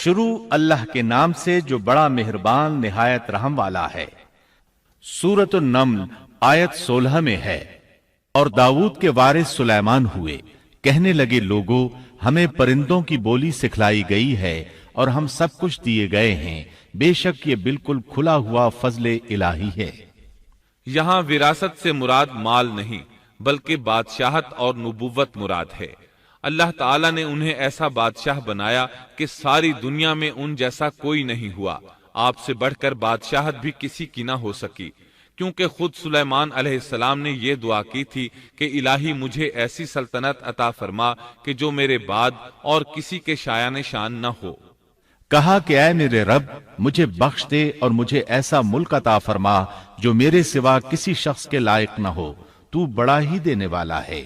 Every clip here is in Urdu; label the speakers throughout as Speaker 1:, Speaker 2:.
Speaker 1: شروع اللہ کے نام سے جو بڑا مہربان نہایت رحم والا ہے۔ سورۃ النمل آیت 16 میں ہے۔ اور داؤد کے وارث سلیمان ہوئے، کہنے لگے لوگوں ہمیں پرندوں کی بولی سکھلائی گئی ہے اور ہم سب کچھ دیے گئے ہیں، بے شک یہ بالکل کھلا ہوا فضل الہی ہے۔
Speaker 2: یہاں وراثت سے مراد مال نہیں بلکہ بادشاہت اور نبوت مراد ہے۔ اللہ تعالیٰ نے انہیں ایسا بادشاہ بنایا کہ ساری دنیا میں ان جیسا کوئی نہیں ہوا، آپ سے بڑھ کر بادشاہت بھی کسی کی نہ ہو سکی، کیونکہ خود سلیمان علیہ السلام نے یہ دعا کی تھی کہ الہی مجھے ایسی سلطنت عطا فرما کہ جو میرے بعد اور کسی کے شایان شان نہ ہو۔
Speaker 1: کہا کہ اے میرے رب مجھے بخش دے اور مجھے ایسا ملک عطا فرما جو میرے سوا کسی شخص کے لائق نہ ہو، تو بڑا ہی دینے والا ہے۔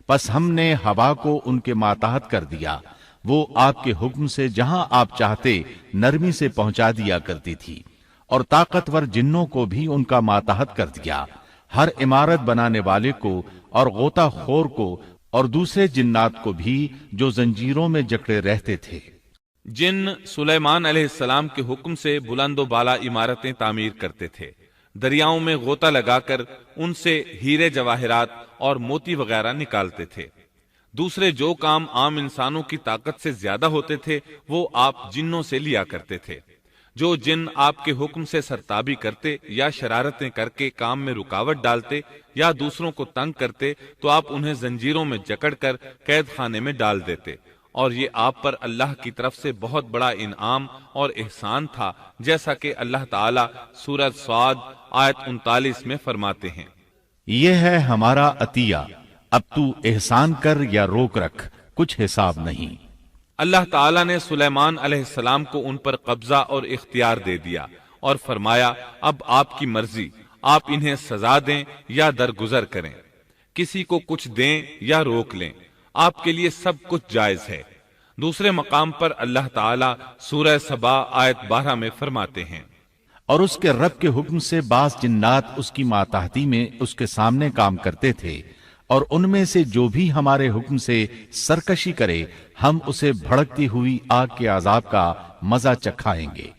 Speaker 1: پس ہم نے ہوا کو ان کے ماتحت کر دیا، وہ آپ کے حکم سے جہاں آپ چاہتے نرمی سے پہنچا دیا کرتی تھی، اور طاقتور جنوں کو بھی ان کا ماتحت کر دیا، ہر عمارت بنانے والے کو اور غوطہ خور کو اور دوسرے جنات کو بھی جو زنجیروں میں جکڑے رہتے تھے۔
Speaker 2: جن سلیمان علیہ السلام کے حکم سے بلند و بالا عمارتیں تعمیر کرتے تھے، دریاؤں میں غوطہ لگا کر ان سے ہیرے جواہرات اور موتی وغیرہ نکالتے تھے۔ دوسرے جو کام عام انسانوں کی طاقت سے زیادہ ہوتے تھے وہ آپ جنوں سے لیا کرتے تھے۔ جو جن آپ کے حکم سے سرتابی کرتے یا شرارتیں کر کے کام میں رکاوٹ ڈالتے یا دوسروں کو تنگ کرتے تو آپ انہیں زنجیروں میں جکڑ کر قید خانے میں ڈال دیتے، اور یہ آپ پر اللہ کی طرف سے بہت بڑا انعام اور احسان تھا، جیسا کہ اللہ تعالیٰ سورۃ صاد آیت 39 میں فرماتے ہیں۔
Speaker 1: یہ ہے ہمارا عطیہ، اب تو احسان کر یا روک رکھ، کچھ حساب نہیں۔
Speaker 2: اللہ تعالیٰ نے سلیمان علیہ السلام کو ان پر قبضہ اور اختیار دے دیا اور فرمایا اب آپ کی مرضی، آپ انہیں سزا دیں یا درگزر کریں، کسی کو کچھ دیں یا روک لیں، آپ کے لیے سب کچھ جائز ہے۔ دوسرے مقام پر اللہ تعالیٰ سورہ سبا آیت 12 میں فرماتے ہیں،
Speaker 1: اور اس کے رب کے حکم سے بعض جنات اس کی ماتحتی میں اس کے سامنے کام کرتے تھے، اور ان میں سے جو بھی ہمارے حکم سے سرکشی کرے ہم اسے بھڑکتی ہوئی آگ کے عذاب کا مزہ چکھائیں گے۔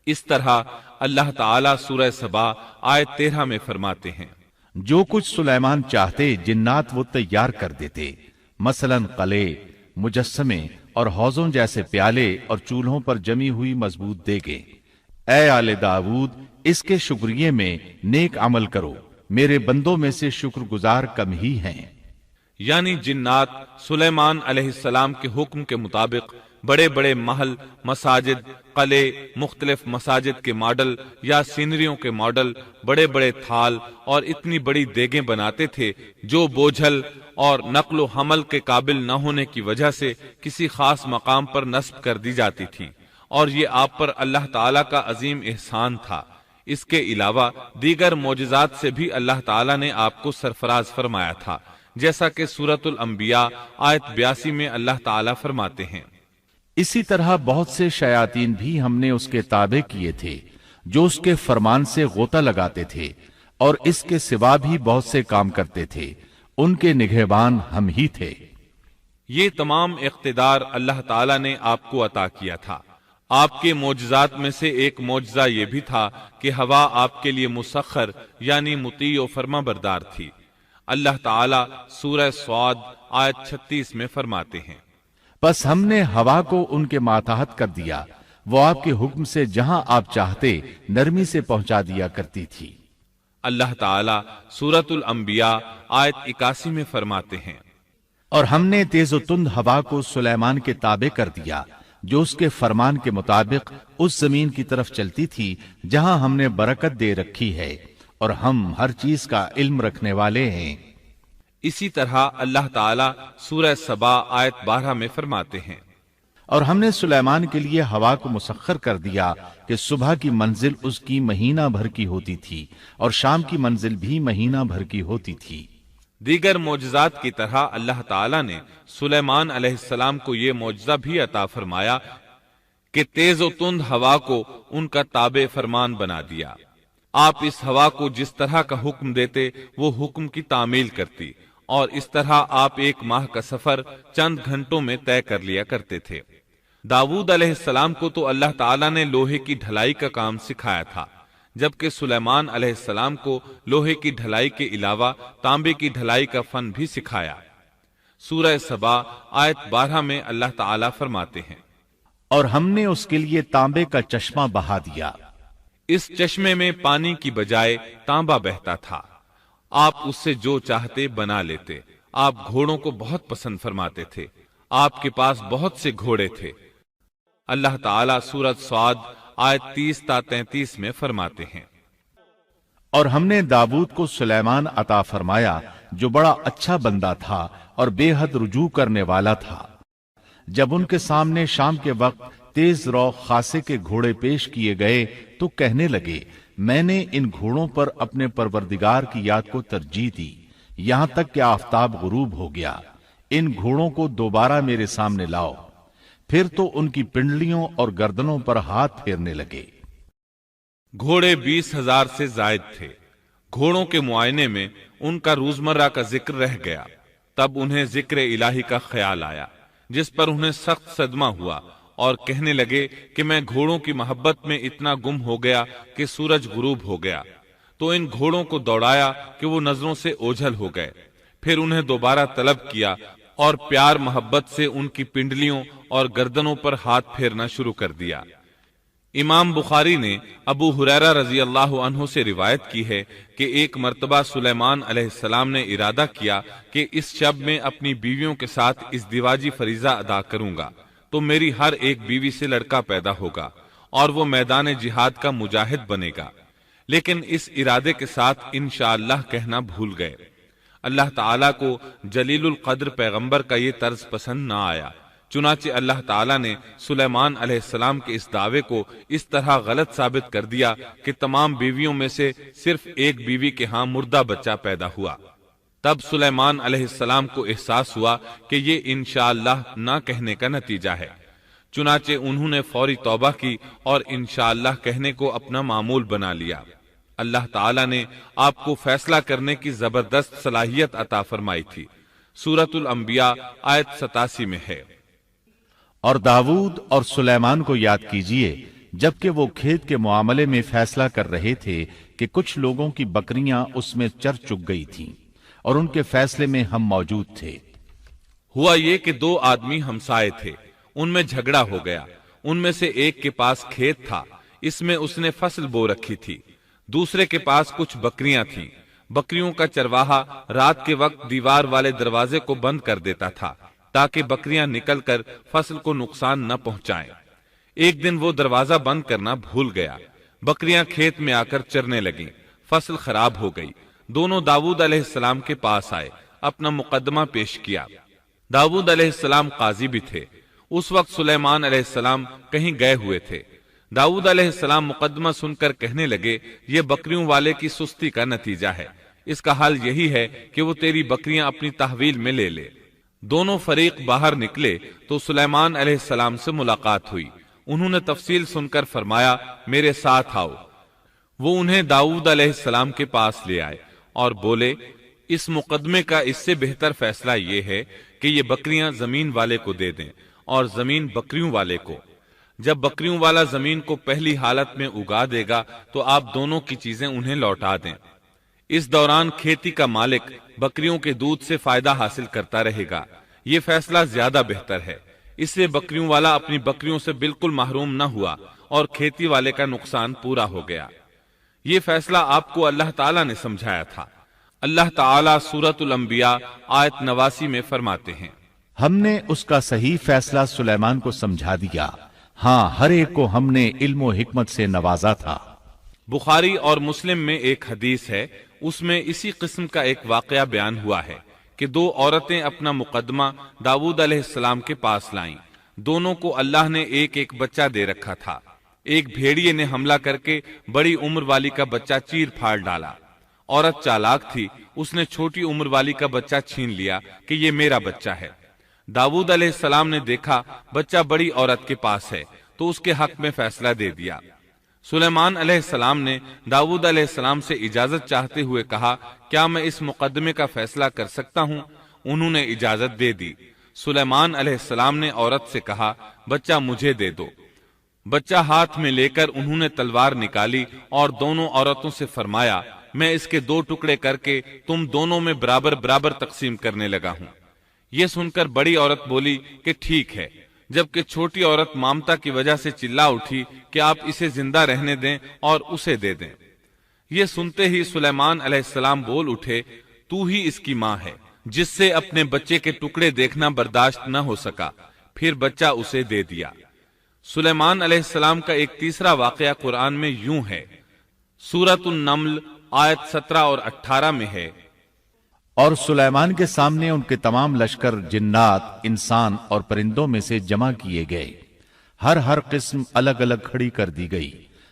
Speaker 2: اس طرح اللہ تعالیٰ سورہ سبا آیت 13 میں فرماتے ہیں،
Speaker 1: جو کچھ سلیمان چاہتے جنات وہ تیار کر دیتے، مثلاً قلعے، مجسمے اور حوضوں جیسے پیالے اور چولہوں پر جمی ہوئی مضبوط دیگیں۔ اے آل داؤد اس کے شکریے میں نیک عمل کرو، میرے بندوں میں سے شکر گزار کم ہی ہیں۔
Speaker 2: یعنی جنات سلیمان علیہ السلام کے حکم کے مطابق بڑے بڑے محل، مساجد، قلعے، مختلف مساجد کے ماڈل یا سینریوں کے ماڈل، بڑے بڑے تھال اور اتنی بڑی دیگیں بناتے تھے جو بوجھل اور نقل و حمل کے قابل نہ ہونے کی وجہ سے کسی خاص مقام پر نصب کر دی جاتی تھی، اور یہ آپ پر اللہ تعالیٰ کا عظیم احسان تھا۔ اس کے علاوہ دیگر معجزات سے بھی اللہ تعالیٰ نے آپ کو سرفراز فرمایا تھا، جیسا کہ سورۃ الانبیاء آیت 82 میں اللہ تعالیٰ فرماتے ہیں،
Speaker 1: اسی طرح بہت سے شیاطین بھی ہم نے اس کے تابع کیے تھے جو اس کے فرمان سے غوطہ لگاتے تھے، اور اس کے سوا بھی بہت سے کام کرتے تھے، ان کے نگہبان ہم ہی تھے۔
Speaker 2: یہ تمام اقتدار اللہ تعالیٰ نے آپ کو عطا کیا تھا۔ آپ کے معجزات میں سے ایک معجزہ یہ بھی تھا کہ ہوا آپ کے لیے مسخر یعنی مطیع و فرما بردار تھی۔ اللہ تعالیٰ سورہ صاد آیت 36 میں فرماتے ہیں،
Speaker 1: پس ہم نے ہوا کو ان کے ماتحت کر دیا، وہ آپ کے حکم سے جہاں آپ چاہتے نرمی سے پہنچا دیا کرتی تھی۔
Speaker 2: اللہ تعالیٰ سورۃ الانبیاء آیت 81 میں فرماتے ہیں،
Speaker 1: اور ہم نے تیز و تند ہوا کو سلیمان کے تابع کر دیا جو اس کے فرمان کے مطابق اس زمین کی طرف چلتی تھی جہاں ہم نے برکت دے رکھی ہے، اور ہم ہر چیز کا علم رکھنے والے ہیں۔
Speaker 2: اسی طرح اللہ تعالیٰ سورہ سبا آیت 12 میں فرماتے ہیں،
Speaker 1: اور ہم نے سلیمان کے لیے ہوا کو مسخر کر دیا کہ صبح کی منزل اس کی مہینہ بھر کی ہوتی تھی اور شام کی منزل بھی مہینہ بھر کی ہوتی تھی۔
Speaker 2: دیگر معجزات کی طرح اللہ تعالیٰ نے سلیمان علیہ السلام کو یہ معجزہ بھی عطا فرمایا کہ تیز و تند ہوا کو ان کا تابع فرمان بنا دیا۔ آپ اس ہوا کو جس طرح کا حکم دیتے وہ حکم کی تعمیل کرتی، اور اس طرح آپ ایک ماہ کا سفر چند گھنٹوں میں طے کر لیا کرتے تھے۔ داؤد علیہ السلام کو تو اللہ تعالیٰ نے لوہے کی ڈھلائی کا کام سکھایا تھا، جبکہ سلیمان علیہ السلام کو لوہے کی ڈھلائی کے علاوہ تانبے کی ڈھلائی کا فن بھی سکھایا۔ سورہ سبا آیت 12 میں اللہ تعالیٰ فرماتے ہیں،
Speaker 1: اور ہم نے اس کے لیے تانبے کا چشمہ بہا دیا۔
Speaker 2: اس چشمے میں پانی کی بجائے تانبا بہتا تھا، آپ اس سے جو چاہتے بنا لیتے۔ آپ گھوڑوں کو بہت پسند فرماتے تھے، آپ کے پاس بہت سے گھوڑے تھے۔ اللہ تعالیٰ سورۃ صاد آیت 30 تا 33 میں فرماتے ہیں،
Speaker 1: اور ہم نے داؤد کو سلیمان عطا فرمایا جو بڑا اچھا بندہ تھا اور بے حد رجوع کرنے والا تھا۔ جب ان کے سامنے شام کے وقت تیز رو خاصے کے گھوڑے پیش کیے گئے تو کہنے لگے، میں نے ان گھوڑوں پر اپنے پروردگار کی یاد کو ترجیح دی، یہاں تک کہ آفتاب غروب ہو گیا۔ ان گھوڑوں کو دوبارہ میرے سامنے لاؤ۔ پھر تو ان کی پنڈلیوں اور گردنوں پر ہاتھ پھیرنے لگے۔
Speaker 2: گھوڑے 20,000 سے زائد تھے۔ گھوڑوں کے معائنے میں ان کا روزمرہ کا ذکر رہ گیا، تب انہیں ذکر الہی کا خیال آیا، جس پر انہیں سخت صدمہ ہوا اور کہنے لگے کہ میں گھوڑوں کی محبت میں اتنا گم ہو گیا کہ سورج غروب ہو گیا۔ تو ان گھوڑوں کو دوڑایا کہ وہ نظروں سے اوجھل ہو گئے۔ پھر انہیں دوبارہ طلب کیا اور پیار محبت سے ان کی پنڈلیوں اور گردنوں پر ہاتھ پھیرنا شروع کر دیا۔ امام بخاری نے ابو ہریرہ رضی اللہ عنہ سے روایت کی ہے کہ ایک مرتبہ سلیمان علیہ السلام نے ارادہ کیا کہ اس شب میں اپنی بیویوں کے ساتھ ازدواجی فریضہ ادا کروں گا تو میری ہر ایک بیوی سے لڑکا پیدا ہوگا اور وہ میدان جہاد کا مجاہد بنے گا، لیکن اس ارادے کے ساتھ انشاءاللہ کہنا بھول گئے۔ اللہ تعالیٰ کو جلیل القدر پیغمبر کا یہ طرز پسند نہ آیا، چنانچہ اللہ تعالیٰ نے سلیمان علیہ السلام کے اس دعوے کو اس طرح غلط ثابت کر دیا کہ تمام بیویوں میں سے صرف ایک بیوی کے ہاں مردہ بچہ پیدا ہوا۔ تب سلیمان علیہ السلام کو احساس ہوا کہ یہ انشاءاللہ نہ کہنے کا نتیجہ ہے، چنانچہ انہوں نے فوری توبہ کی اور انشاءاللہ کہنے کو اپنا معمول بنا لیا۔ اللہ تعالیٰ نے آپ کو فیصلہ کرنے کی زبردست صلاحیت عطا فرمائی تھی۔ سورۃ الانبیاء آیت 87 میں ہے،
Speaker 1: اور داؤد اور سلیمان کو یاد کیجئے جبکہ وہ کھیت کے معاملے میں فیصلہ کر رہے تھے کہ کچھ لوگوں کی بکریاں اس میں چر چگ گئی تھیں اور ان کے فیصلے میں ہم موجود تھے۔
Speaker 2: ہوا یہ کہ دو آدمی ہمسائے تھے، ان میں جھگڑا ہو گیا۔ ان میں سے ایک کے پاس کھیت تھا، اس میں اس نے فصل بو رکھی تھی، دوسرے کے پاس کچھ بکریاں تھیں۔ بکریوں کا چرواہا رات کے وقت دیوار والے دروازے کو بند کر دیتا تھا تاکہ بکریاں نکل کر فصل کو نقصان نہ پہنچائیں۔ ایک دن وہ دروازہ بند کرنا بھول گیا، بکریاں کھیت میں آ کر چرنے لگیں، فصل خراب ہو گئی۔ دونوں داؤد علیہ السلام کے پاس آئے، اپنا مقدمہ پیش کیا۔ داؤد علیہ السلام قاضی بھی تھے۔ اس وقت سلیمان علیہ السلام کہیں گئے ہوئے تھے۔ داؤد علیہ السلام مقدمہ سن کر کہنے لگے، یہ بکریوں والے کی سستی کا نتیجہ ہے، اس کا حل یہی ہے کہ وہ تیری بکریاں اپنی تحویل میں لے لے۔ دونوں فریق باہر نکلے تو سلیمان علیہ السلام سے ملاقات ہوئی۔ انہوں نے تفصیل سن کر فرمایا، میرے ساتھ آؤ۔ وہ انہیں داؤد علیہ السلام کے پاس لے آئے اور بولے، اس مقدمے کا اس سے بہتر فیصلہ یہ ہے کہ یہ بکریاں زمین والے کو دے دیں اور زمین بکریوں والے کو۔ جب بکریوں والا زمین کو پہلی حالت میں اگا دے گا تو آپ دونوں کی چیزیں انہیں لوٹا دیں۔ اس دوران کھیتی کا مالک بکریوں کے دودھ سے فائدہ حاصل کرتا رہے گا۔ یہ فیصلہ زیادہ بہتر ہے۔ اس سے بکریوں والا اپنی بکریوں سے بالکل محروم نہ ہوا اور کھیتی والے کا نقصان پورا ہو گیا۔ یہ فیصلہ آپ کو اللہ تعالیٰ نے سمجھایا تھا۔ اللہ تعالیٰ سورۃ الانبیاء آیت 89 میں فرماتے ہیں،
Speaker 1: ہم نے اس کا صحیح فیصلہ سلیمان کو سمجھا دیا، ہاں ہر ایک کو ہم نے علم و حکمت سے نوازا تھا۔
Speaker 2: بخاری اور مسلم میں ایک حدیث ہے، اس میں اسی قسم کا ایک واقعہ بیان ہوا ہے کہ دو عورتیں اپنا مقدمہ داؤد علیہ السلام کے پاس لائیں۔ دونوں کو اللہ نے ایک ایک بچہ دے رکھا تھا۔ ایک بھیڑیے نے حملہ کر کے بڑی عمر والی کا بچہ چیر پھاڑ ڈالا۔ عورت چالاک تھی، اس نے چھوٹی عمر والی کا بچہ چھین لیا کہ یہ میرا بچہ ہے۔ داؤد علیہ السلام نے دیکھا بچہ بڑی عورت کے پاس ہے تو اس کے حق میں فیصلہ دے دیا۔ سلیمان علیہ السلام نے داؤد علیہ السلام سے اجازت چاہتے ہوئے کہا، کیا میں اس مقدمے کا فیصلہ کر سکتا ہوں؟ انہوں نے اجازت دے دی۔ سلیمان علیہ السلام نے عورت سے کہا بچہ مجھے دے دو۔ بچہ ہاتھ میں لے کر انہوں نے تلوار نکالی اور دونوں عورتوں سے فرمایا میں اس کے 2 ٹکڑے کر کے تم دونوں میں برابر برابر تقسیم کرنے لگا ہوں۔ یہ سن کر بڑی عورت بولی کہ ٹھیک ہے، جبکہ چھوٹی عورت مامتا کی وجہ سے چلا اٹھی کہ آپ اسے زندہ رہنے دیں اور اسے دے دیں۔ یہ سنتے ہی سلیمان علیہ السلام بول اٹھے تو ہی اس کی ماں ہے، جس سے اپنے بچے کے ٹکڑے دیکھنا برداشت نہ ہو سکا، پھر بچہ اسے دے دیا۔ سلیمان علیہ السلام کا ایک تیسرا واقعہ قرآن میں یوں ہے، سورۃ النمل آیت 17 اور 18 میں ہے،
Speaker 1: اور سلیمان کے سامنے ان کے تمام لشکر جنات، انسان اور پرندوں میں سے جمع کیے گئے، ہر قسم الگ الگ کھڑی کر دی گئی۔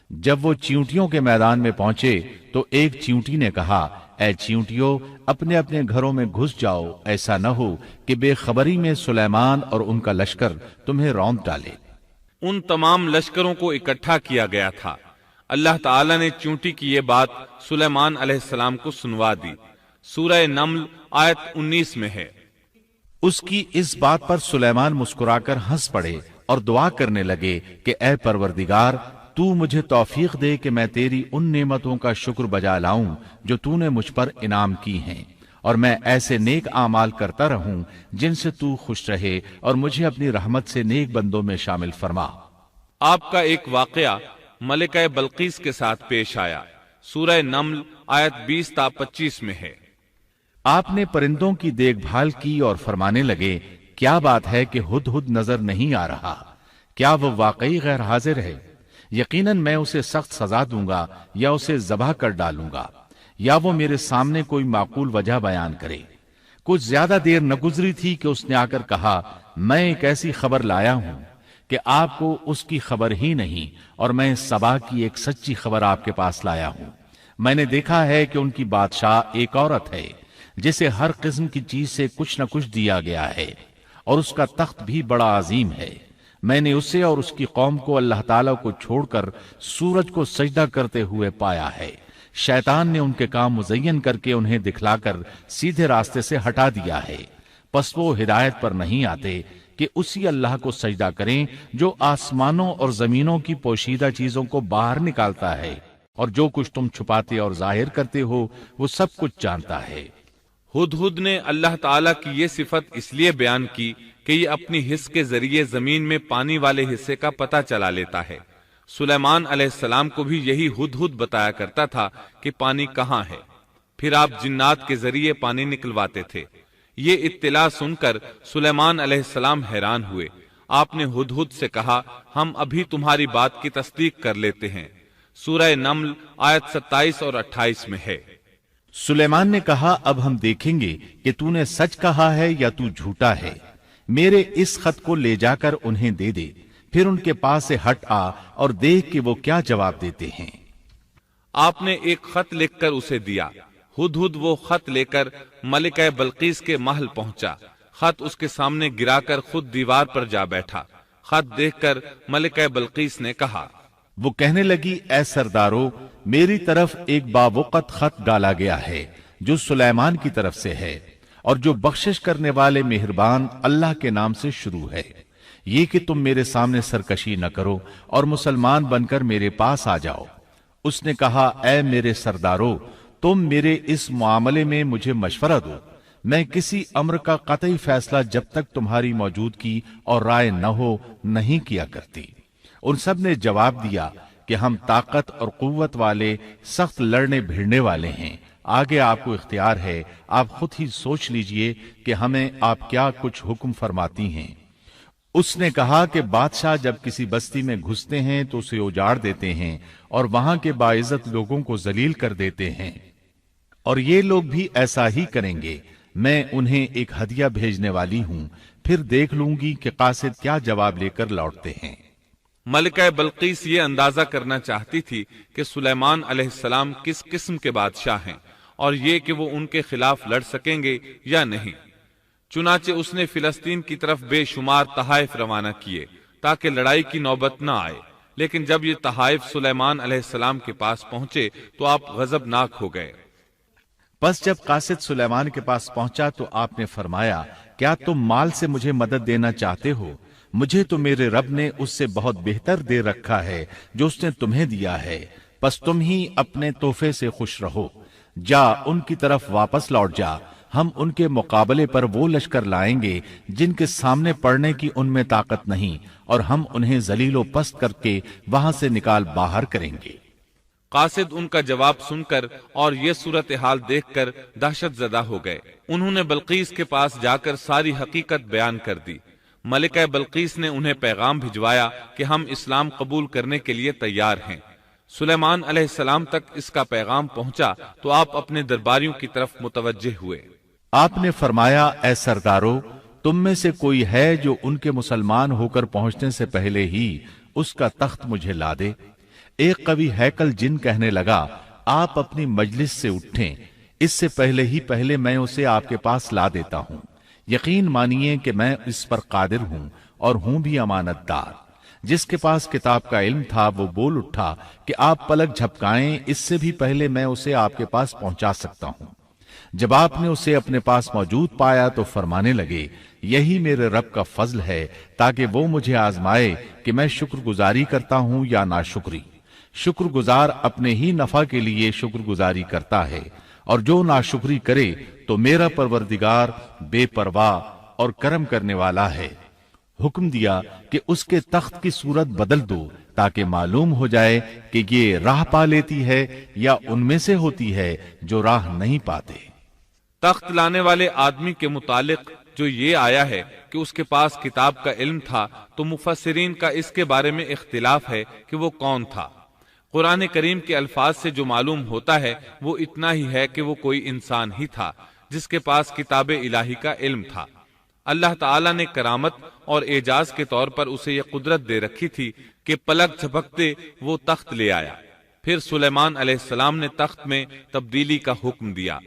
Speaker 1: جب وہ چیونٹیوں کے میدان میں پہنچے تو ایک چیونٹی نے کہا اے چیونٹیوں اپنے اپنے گھروں میں گھس جاؤ، ایسا نہ ہو کہ بے خبری میں سلیمان اور ان کا لشکر تمہیں روند ڈالے۔
Speaker 2: ان تمام لشکروں کو اکٹھا کیا گیا تھا۔ اللہ تعالی نے چیونٹی کی یہ بات سلیمان علیہ السلام کو سنوا دی۔ سورہ نمل آیت 19 میں ہے،
Speaker 1: اس کی اس بات پر سلیمان مسکرا کر ہنس پڑے اور دعا کرنے لگے کہ اے پروردگار تو مجھے توفیق دے کہ میں تیری ان نعمتوں کا شکر بجا لاؤں جو تو نے مجھ پر انعام کی ہیں، اور میں ایسے نیک اعمال کرتا رہوں جن سے تو خوش رہے، اور مجھے اپنی رحمت سے نیک بندوں میں شامل فرما۔
Speaker 2: آپ کا ایک واقعہ ملکہ بلقیس کے ساتھ پیش آیا۔ سورہ نمل آیت 20 تا 25 میں ہے،
Speaker 1: آپ نے پرندوں کی دیکھ بھال کی اور فرمانے لگے کیا بات ہے کہ ہدہد نظر نہیں آ رہا، کیا وہ واقعی غیر حاضر ہے؟ یقیناً میں اسے سخت سزا دوں گا یا اسے ذبح کر ڈالوں گا، یا وہ میرے سامنے کوئی معقول وجہ بیان کرے۔ کچھ زیادہ دیر نہ گزری تھی کہ اس نے آ کر کہا میں ایک ایسی خبر لایا ہوں کہ آپ کو اس کی خبر ہی نہیں، اور میں سبا کی ایک سچی خبر آپ کے پاس لایا ہوں۔ میں نے دیکھا ہے کہ ان کی بادشاہ ایک عورت ہے جسے ہر قسم کی چیز سے کچھ نہ کچھ دیا گیا ہے، اور اس کا تخت بھی بڑا عظیم ہے۔ میں نے اسے اور اس کی قوم کو اللہ تعالیٰ کو چھوڑ کر سورج کو سجدہ کرتے ہوئے پایا ہے۔ شیطان نے ان کے کام مزین کر کے انہیں دکھلا کر سیدھے راستے سے ہٹا دیا ہے، پس وہ ہدایت پر نہیں آتے کہ اسی اللہ کو سجدہ کریں جو آسمانوں اور زمینوں کی پوشیدہ چیزوں کو باہر نکالتا ہے، اور جو کچھ تم چھپاتے اور ظاہر کرتے ہو وہ سب کچھ جانتا ہے۔
Speaker 2: ہدہد نے اللہ تعالیٰ کی یہ صفت اس لیے بیان کی کہ یہ اپنی حس کے ذریعے زمین میں پانی والے حصے کا پتہ چلا لیتا ہے۔ سلیمان علیہ السلام کو بھی یہی ہدہد بتایا کرتا تھا کہ پانی کہاں ہے، پھر آپ جنات کے ذریعے پانی نکلواتے تھے۔ یہ اطلاع سن کر سلیمان علیہ السلام حیران ہوئے۔ آپ نے ہدہد سے کہا ہم ابھی تمہاری بات کی تصدیق کر لیتے ہیں۔ سورہ نمل آیت 27 اور 28 میں ہے،
Speaker 1: سلیمان نے کہا اب ہم دیکھیں گے کہ تو نے سچ کہا ہے یا تو جھوٹا ہے۔ میرے اس خط کو لے جا کر انہیں دے دے، پھر ان کے پاس سے ہٹ آ اور دیکھ کہ وہ کیا جواب دیتے ہیں۔
Speaker 2: آپ نے ایک خط لکھ کر اسے دیا۔ ہدہد وہ خط لے کر ملکہ بلقیس کے محل پہنچا۔ خط اس کے سامنے گرا کر خود دیوار پر جا بیٹھا۔ خط دیکھ کر ملکہ بلقیس نے کہا،
Speaker 1: وہ کہنے لگی اے سردارو میری طرف ایک باوقت خط ڈالا گیا ہے جو سلیمان کی طرف سے ہے، اور جو بخشش کرنے والے مہربان اللہ کے نام سے شروع ہے، یہ کہ تم میرے سامنے سرکشی نہ کرو اور مسلمان بن کر میرے پاس آ جاؤ۔ اس نے کہا اے میرے سردارو تم میرے اس معاملے میں مجھے مشورہ دو، میں کسی امر کا قطعی فیصلہ جب تک تمہاری موجودگی اور رائے نہ ہو نہیں کیا کرتی۔ ان سب نے جواب دیا کہ ہم طاقت اور قوت والے، سخت لڑنے بھیڑنے والے ہیں، آگے آپ کو اختیار ہے، آپ خود ہی سوچ لیجئے کہ ہمیں آپ کیا کچھ حکم فرماتی ہیں۔ اس نے کہا کہ بادشاہ جب کسی بستی میں گھستے ہیں تو اسے اجاڑ دیتے ہیں اور وہاں کے باعزت لوگوں کو ذلیل کر دیتے ہیں، اور یہ لوگ بھی ایسا ہی کریں گے۔ میں انہیں ایک ہدیہ بھیجنے والی ہوں، پھر دیکھ لوں گی کہ قاصد کیا جواب لے کر لوٹتے ہیں۔
Speaker 2: ملکہ بلقیس یہ اندازہ کرنا چاہتی تھی کہ سلیمان علیہ السلام کس قسم کے بادشاہ ہیں، اور یہ کہ وہ ان کے خلاف لڑ سکیں گے یا نہیں۔ چنانچہ اس نے فلسطین کی طرف بے شمار تحائف روانہ کیے تاکہ لڑائی کی نوبت نہ آئے، لیکن جب یہ تحائف سلیمان علیہ السلام کے پاس پہنچے تو آپ غضبناک ہو گئے۔
Speaker 1: پس جب قاصد سلیمان کے پاس پہنچا تو آپ نے فرمایا کیا تم مال سے مجھے مدد دینا چاہتے ہو؟ مجھے تو میرے رب نے اس سے بہت بہتر دے رکھا ہے جو اس نے تمہیں دیا ہے، پس تم ہی اپنے تحفے سے خوش رہو۔ جا ان کی طرف واپس لوٹ جا، ہم ان کے مقابلے پر وہ لشکر لائیں گے جن کے سامنے پڑنے کی ان میں طاقت نہیں، اور ہم انہیں ذلیل و پست کر کے وہاں سے نکال باہر کریں گے۔
Speaker 2: قاصد ان کا جواب سن کر اور یہ صورتحال دیکھ کر دہشت زدہ ہو گئے۔ انہوں نے بلقیس کے پاس جا کر ساری حقیقت بیان کر دی۔ ملکہ بلقیس نے انہیں پیغام بھجوایا کہ ہم اسلام قبول کرنے کے لیے تیار ہیں۔ سلیمان علیہ السلام تک اس کا پیغام پہنچا تو آپ اپنے درباریوں کی طرف متوجہ ہوئے۔
Speaker 1: آپ نے فرمایا، اے سردارو، تم میں سے کوئی ہے جو ان کے مسلمان ہو کر پہنچنے سے پہلے ہی اس کا تخت مجھے لا دے؟ ایک قوی ہیکل جن کہنے لگا، آپ اپنی مجلس سے اٹھیں، اس سے پہلے میں اسے آپ کے پاس لا دیتا ہوں۔ یقین مانیے کہ میں اس پر قادر ہوں اور ہوں بھی امانت دار۔ جس کے پاس کتاب کا علم تھا وہ بول اٹھا کہ آپ پلک جھپکائیں، اس سے بھی پہلے میں اسے آپ کے پاس پہنچا سکتا ہوں۔ جب آپ نے اسے اپنے پاس موجود پایا تو فرمانے لگے، یہی میرے رب کا فضل ہے تاکہ وہ مجھے آزمائے کہ میں شکر گزاری کرتا ہوں یا ناشکری۔ شکر گزار اپنے ہی نفع کے لیے شکر گزاری کرتا ہے، اور جو ناشکری کرے تو میرا پروردگار بے پرواہ اور کرم کرنے والا ہے۔ حکم دیا کہ اس کے تخت کی صورت بدل دو تاکہ معلوم ہو جائے کہ یہ راہ پا لیتی ہے یا ان میں سے ہوتی ہے جو راہ نہیں پاتے۔
Speaker 2: تخت لانے والے آدمی کے متعلق جو یہ آیا ہے کہ اس کے پاس کتاب کا علم تھا، تو مفسرین کا اس کے بارے میں اختلاف ہے کہ وہ کون تھا۔ قرآن کریم کے الفاظ سے جو معلوم ہوتا ہے وہ اتنا ہی ہے کہ وہ کوئی انسان ہی تھا جس کے پاس کتاب الہی کا علم تھا۔ اللہ تعالیٰ نے کرامت اور اعجاز کے طور پر اسے یہ قدرت دے رکھی تھی کہ پلک جھپکتے وہ تخت لے آیا۔ پھر سلیمان علیہ السلام نے تخت میں تبدیلی کا حکم دیا۔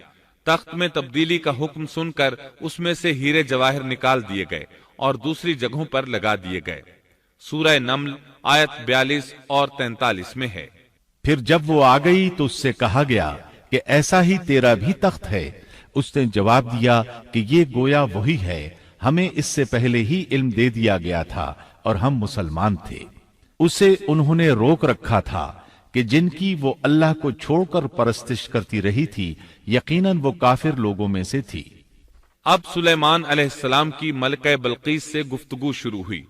Speaker 2: تخت میں تبدیلی کا حکم سن کر اس میں سے ہیرے جواہر نکال دیے گئے اور دوسری جگہوں پر لگا دیے گئے۔ سورہ نمل آیت 42 اور 43 میں ہے۔
Speaker 1: پھر جب وہ آ گئی تو اس سے کہا گیا کہ ایسا ہی تیرا بھی تخت ہے؟ اس نے جواب دیا کہ یہ گویا وہی ہے، ہمیں اس سے پہلے ہی علم دے دیا گیا تھا اور ہم مسلمان تھے۔ اسے انہوں نے روک رکھا تھا کہ جن کی وہ اللہ کو چھوڑ کر پرستش کرتی رہی تھی، یقیناً وہ کافر لوگوں میں سے تھی۔
Speaker 2: اب سلیمان علیہ السلام کی ملکہ بلقیس سے گفتگو شروع ہوئی۔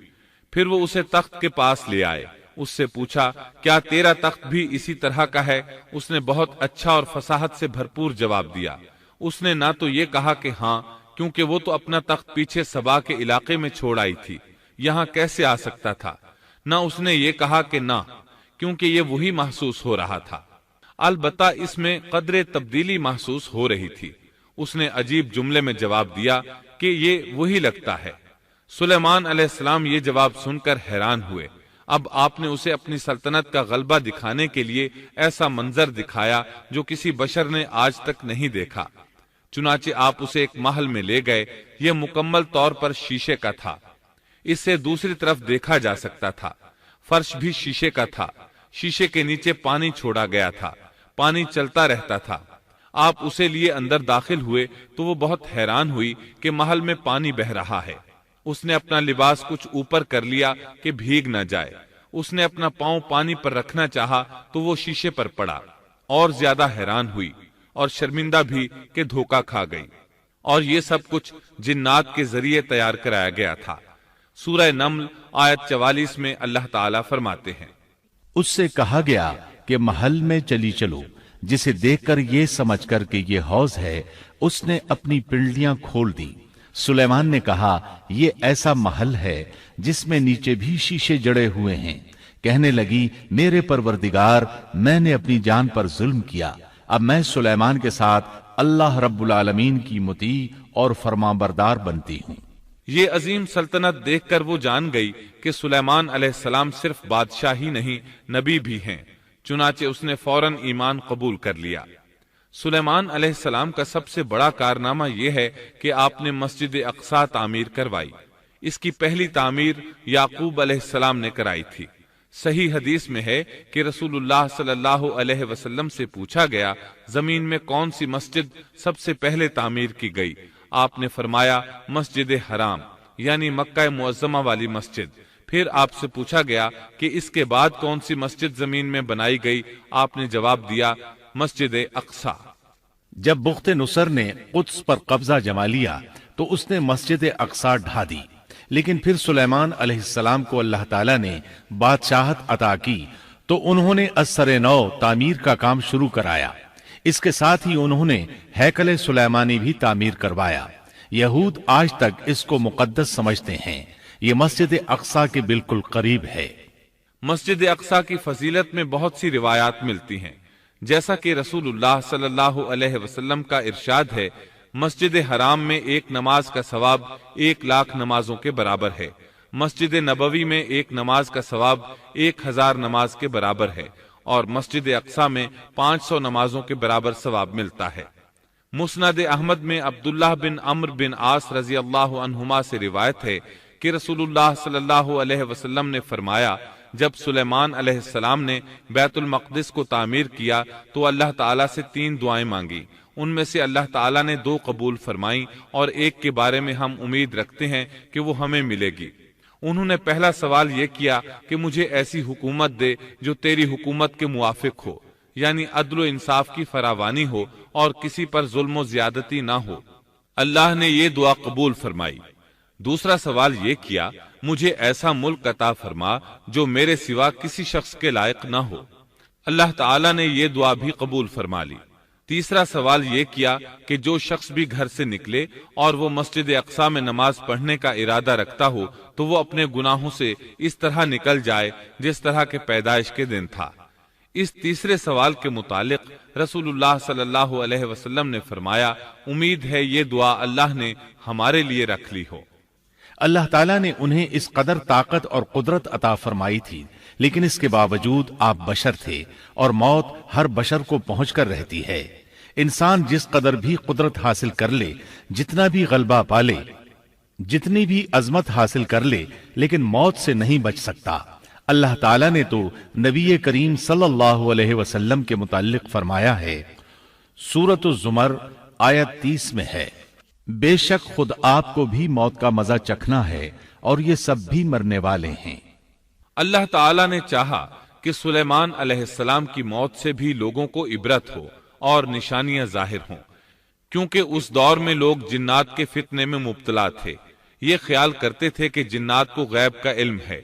Speaker 2: پھر وہ اسے تخت کے پاس لے آئے۔ اس سے پوچھا، کیا تیرا تخت بھی اسی طرح کا ہے؟ اس نے بہت اچھا اور فصاحت سے بھرپور جواب دیا۔ اس نے نہ تو یہ کہا کہ ہاں، کیونکہ وہ تو اپنا تخت پیچھے سبا کے علاقے میں چھوڑ آئی تھی، یہاں کیسے آ سکتا تھا، نہ اس نے یہ کہا کہ نہ، کیونکہ یہ وہی محسوس ہو رہا تھا۔ البتہ اس میں قدر تبدیلی محسوس ہو رہی تھی۔ اس نے عجیب جملے میں جواب دیا کہ یہ وہی لگتا ہے۔ سلیمان علیہ السلام یہ جواب سن کر حیران ہوئے۔ اب آپ نے اسے اپنی سلطنت کا غلبہ دکھانے کے لیے ایسا منظر دکھایا جو کسی بشر نے آج تک نہیں دیکھا۔ چنانچہ آپ اسے ایک محل میں لے گئے۔ یہ مکمل طور پر شیشے کا تھا، اس سے دوسری طرف دیکھا جا سکتا تھا۔ فرش بھی شیشے کا تھا، شیشے کے نیچے پانی چھوڑا گیا تھا، پانی چلتا رہتا تھا۔ آپ اسے لیے اندر داخل ہوئے تو وہ بہت حیران ہوئی کہ محل میں پانی بہ رہا ہے۔ اس نے اپنا لباس کچھ اوپر کر لیا کہ بھیگ نہ جائے۔ اس نے اپنا پاؤں پانی پر رکھنا چاہا تو وہ شیشے پر پڑا، اور زیادہ حیران ہوئی اور شرمندہ بھی کہ دھوکا کھا گئی۔ اور یہ سب کچھ جنات کے ذریعے تیار کرایا گیا تھا۔ سورہ نمل آیت 44 میں اللہ تعالیٰ فرماتے ہیں،
Speaker 1: اس سے کہا گیا کہ محل میں چلی چلو، جسے دیکھ کر یہ سمجھ کر کہ یہ حوض ہے، اس نے اپنی پنڈلیاں کھول دی۔ سلیمان نے کہا، یہ ایسا محل ہے جس میں نیچے بھی شیشے جڑے ہوئے ہیں۔ کہنے لگی، میرے پروردگار، میں نے اپنی جان پر ظلم کیا، اب میں سلیمان کے ساتھ اللہ رب العالمین کی مطیع اور فرمانبردار بنتی ہوں۔
Speaker 2: یہ عظیم سلطنت دیکھ کر وہ جان گئی کہ سلیمان علیہ السلام صرف بادشاہ ہی نہیں، نبی بھی ہیں۔ چنانچہ اس نے فوراً ایمان قبول کر لیا۔ سلیمان علیہ السلام کا سب سے بڑا کارنامہ یہ ہے کہ آپ نے مسجد اقصی تعمیر کروائی۔ اس کی پہلی تعمیر یعقوب علیہ السلام نے کرائی تھی۔ صحیح حدیث میں ہے کہ رسول اللہ صلی اللہ علیہ وسلم سے پوچھا گیا، زمین میں کون سی مسجد سب سے پہلے تعمیر کی گئی؟ آپ نے فرمایا مسجد حرام یعنی مکہ معظمہ والی مسجد۔ پھر آپ سے پوچھا گیا کہ اس کے بعد کون سی مسجد زمین میں بنائی گئی؟ آپ نے جواب دیا مسجد اقصی۔
Speaker 1: جب بخت نصر نے قدس پر قبضہ جما لیا تو اس نے مسجد اقصی ڈھا دی، لیکن پھر سلیمان علیہ السلام کو اللہ تعالیٰ نے بادشاہت عطا کی تو انہوں نے ازسر نو تعمیر کا کام شروع کرایا۔ اس کے ساتھ ہی انہوں نے ہیکل سلیمانی بھی تعمیر کروایا۔ یہود آج تک اس کو مقدس سمجھتے ہیں۔ یہ مسجد اقصی کے بالکل قریب ہے۔
Speaker 2: مسجد اقصی کی فضیلت میں بہت سی روایات ملتی ہیں، جیسا کہ رسول اللہ صلی اللہ علیہ وسلم کا ارشاد ہے، مسجد حرام میں ایک نماز کا ثواب 1,00,000 نمازوں کے برابر ہے، مسجد نبوی میں ایک نماز کا ثواب 1,000 نماز کے برابر ہے، اور مسجد اقصی میں 500 نمازوں کے برابر ثواب ملتا ہے۔ مسند احمد میں عبداللہ بن عمرو بن عاص رضی اللہ عنہما سے روایت ہے کہ رسول اللہ صلی اللہ علیہ وسلم نے فرمایا، جب سلیمان علیہ السلام نے بیت المقدس کو تعمیر کیا تو اللہ تعالیٰ سے 3 دعائیں مانگی، ان میں سے اللہ تعالیٰ نے 2 قبول فرمائیں اور ایک کے بارے میں ہم امید رکھتے ہیں کہ وہ ہمیں ملے گی۔ انہوں نے پہلا سوال یہ کیا کہ مجھے ایسی حکومت دے جو تیری حکومت کے موافق ہو، یعنی عدل و انصاف کی فراوانی ہو اور کسی پر ظلم و زیادتی نہ ہو۔ اللہ نے یہ دعا قبول فرمائی۔ دوسرا سوال یہ کیا، مجھے ایسا ملک عطا فرما جو میرے سوا کسی شخص کے لائق نہ ہو۔ اللہ تعالیٰ نے یہ دعا بھی قبول فرما لی۔ تیسرا سوال یہ کیا کہ جو شخص بھی گھر سے نکلے اور وہ مسجد اقصی میں نماز پڑھنے کا ارادہ رکھتا ہو تو وہ اپنے گناہوں سے اس طرح نکل جائے جس طرح کے پیدائش کے دن تھا۔ اس تیسرے سوال کے متعلق رسول اللہ صلی اللہ علیہ وسلم نے فرمایا، امید ہے یہ دعا اللہ نے ہمارے لیے رکھ لی ہو۔
Speaker 1: اللہ تعالیٰ نے انہیں اس قدر طاقت اور قدرت عطا فرمائی تھی، لیکن اس کے باوجود آپ بشر تھے اور موت ہر بشر کو پہنچ کر رہتی ہے۔ انسان جس قدر بھی قدرت حاصل کر لے، جتنا بھی غلبہ پالے، جتنی بھی عظمت حاصل کر لے، لیکن موت سے نہیں بچ سکتا۔ اللہ تعالیٰ نے تو نبی کریم صلی اللہ علیہ وسلم کے متعلق فرمایا ہے، سورۃ الزمر آیت 30 میں ہے، بے شک خود آپ کو بھی موت کا مزہ چکھنا ہے اور یہ سب بھی مرنے والے ہیں۔
Speaker 2: اللہ تعالیٰ نے چاہا کہ سلیمان علیہ السلام کی موت سے بھی لوگوں کو عبرت ہو اور نشانیاں ظاہر ہوں، کیونکہ اس دور میں لوگ جنات کے فتنے میں مبتلا تھے۔ یہ خیال کرتے تھے کہ جنات کو غیب کا علم ہے۔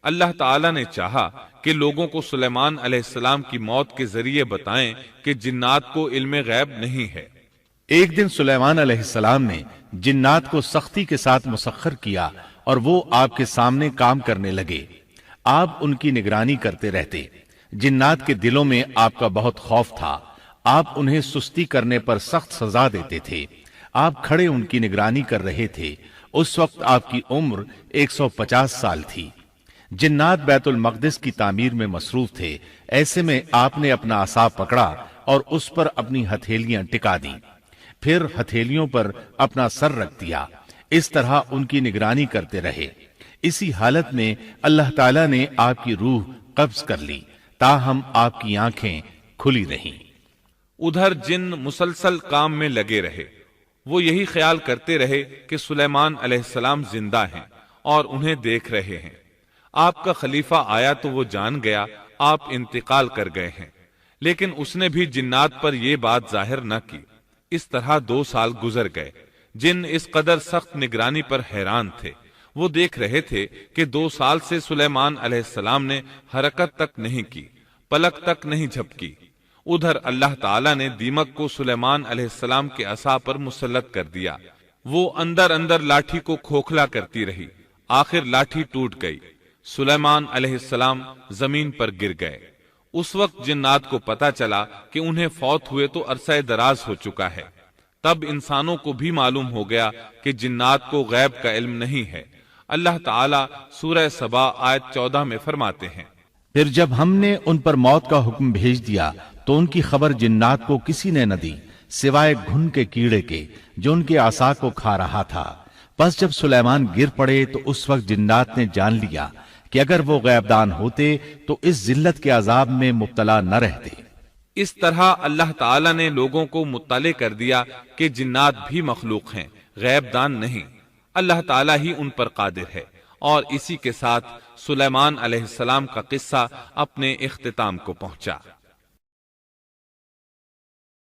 Speaker 2: اللہ تعالیٰ نے چاہا کہ لوگوں کو سلیمان علیہ السلام کی موت کے ذریعے بتائیں کہ جنات کو علم غیب نہیں ہے۔
Speaker 1: ایک دن سلیمان علیہ السلام نے جنات کو سختی کے ساتھ مسخر کیا اور وہ آپ کے سامنے کام کرنے لگے۔ آپ ان کی نگرانی کرتے رہتے۔ جنات کے دلوں میں آپ کا بہت خوف تھا۔ آپ انہیں سستی کرنے پر سخت سزا دیتے تھے۔ آپ کھڑے ان کی نگرانی کر رہے تھے۔ اس وقت آپ کی عمر 150 سال تھی۔ جنات بیت المقدس کی تعمیر میں مصروف تھے۔ ایسے میں آپ نے اپنا عصا پکڑا اور اس پر اپنی ہتھیلیاں ٹکا دی، پھر ہتھیلیوں پر اپنا سر رکھ دیا۔ اس طرح ان کی نگرانی کرتے رہے۔ اسی حالت میں اللہ تعالیٰ نے آپ کی روح قبض کر لی، تاہم آپ کی آنکھیں کھلی رہیں۔
Speaker 2: ادھر جن مسلسل کام میں لگے رہے۔ وہ یہی خیال کرتے رہے کہ سلیمان علیہ السلام زندہ ہیں اور انہیں دیکھ رہے ہیں۔ آپ کا خلیفہ آیا تو وہ جان گیا آپ انتقال کر گئے ہیں، لیکن اس نے بھی جنات پر یہ بات ظاہر نہ کی۔ اس طرح 2 سال گزر گئے۔ جن اس قدر سخت نگرانی پر حیران تھے۔ وہ دیکھ رہے تھے کہ 2 سال سے سلیمان علیہ السلام نے حرکت تک نہیں کی، پلک تک نہیں جھپکی۔ ادھر اللہ تعالیٰ نے دیمک کو سلیمان علیہ السلام کے عصا پر مسلط کر دیا۔ وہ اندر اندر لاٹھی کو کھوکھلا کرتی رہی۔ آخر لاٹھی ٹوٹ گئی۔ سلیمان علیہ السلام زمین پر گر گئے۔ اس وقت جنات کو پتا چلا کہ انہیں فوت ہوئے تو عرصہ دراز ہو چکا ہے۔ تب انسانوں کو بھی معلوم ہو گیا کہ جنات کو غیب کا علم نہیں ہے۔ اللہ تعالیٰ سورہ سبا آیت 14 میں فرماتے ہیں،
Speaker 1: پھر جب ہم نے ان پر موت کا حکم بھیج دیا تو ان کی خبر جنات کو کسی نے نہ دی سوائے گھن کے کیڑے کے جو ان کے عصا کو کھا رہا تھا۔ پس جب سلیمان گر پڑے تو اس وقت جنات نے جان لیا کہ اگر وہ غیب دان ہوتے تو اس ذلت کے عذاب میں مبتلا نہ رہتے۔ اس
Speaker 2: طرح اللہ تعالیٰ نے لوگوں کو مطلع کر دیا کہ جنات بھی مخلوق ہیں، غیب دان نہیں، اللہ تعالیٰ ہی ان پر قادر ہے۔ اور اسی کے ساتھ سلیمان علیہ السلام کا قصہ اپنے اختتام کو پہنچا۔